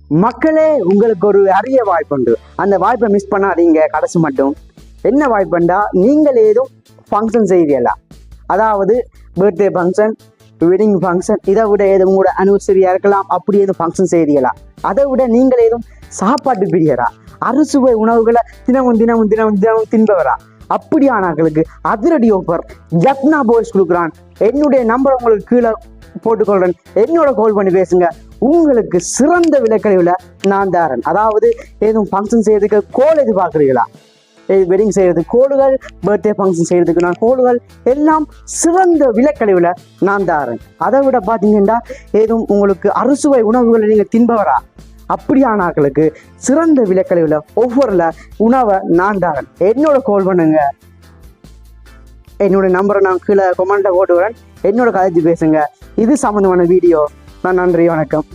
மக்களே, உங்களுக்கு ஒரு அரிய வாய்ப்புண்டு. அந்த வாய்ப்பை மிஸ் பண்ணாதீங்க. கடைசி மட்டும் என்ன வாய்ப்புண்டா, நீங்கள் ஏதும் ஃபங்க்ஷன் செய்வீங்களா? அதாவது பர்த்டே ஃபங்க்ஷன், வெட்டிங் ஃபங்க்ஷன், இதை விட ஏதும் கூட அனிவர்சரியாக இருக்கலாம். அப்படி எதுவும் ஃபங்க்ஷன் செய்வீங்களா? அதை விட நீங்கள் ஏதும் சாப்பாட்டு பிரியரா? அறுசுவை உணவுகளை தினமும் தினமும் தினமும் தினமும் தின்பவரா? அப்படியானாக்களுக்கு அதிரடி ஆஃபர் ஜப்னா பாய்ஸ் கொடுக்குறான். என்னுடைய நம்பர் உங்களுக்கு கீழே போட்டுக்கொள்றேன். என்னோட கால் பண்ணி பேசுங்க. உங்களுக்கு சிறந்த விலைக்கழிவில் நான் தரேன். அதாவது ஏதும் ஃபங்க்ஷன் செய்யறதுக்கு கோல் எதிர்பார்க்குறீங்களா? வெட்டிங் செய்யறதுக்கு கோல்கள், பர்த்டே ஃபங்க்ஷன் செய்யறதுக்கு நான் கோல்கள் எல்லாம் சிறந்த விலைக்கழிவில் நான் தரேன். அதை விட பார்த்தீங்கன்னா ஏதும் உங்களுக்கு அறுசுவை உணவுகளை நீங்கள் தின்பவரா? அப்படியானாக்களுக்கு சிறந்த விலைக்கழிவில் ஒவ்வொருல உணவை நான் தரேன். என்னோட கால் பண்ணுங்க. என்னோட நம்பரை நான் கீழே கொமெண்ட்டை போட்டு வரேன். என்னோட கதைச்சு பேசுங்க. இது சம்மந்தமான வீடியோ. நான் நன்றி, வணக்கம்.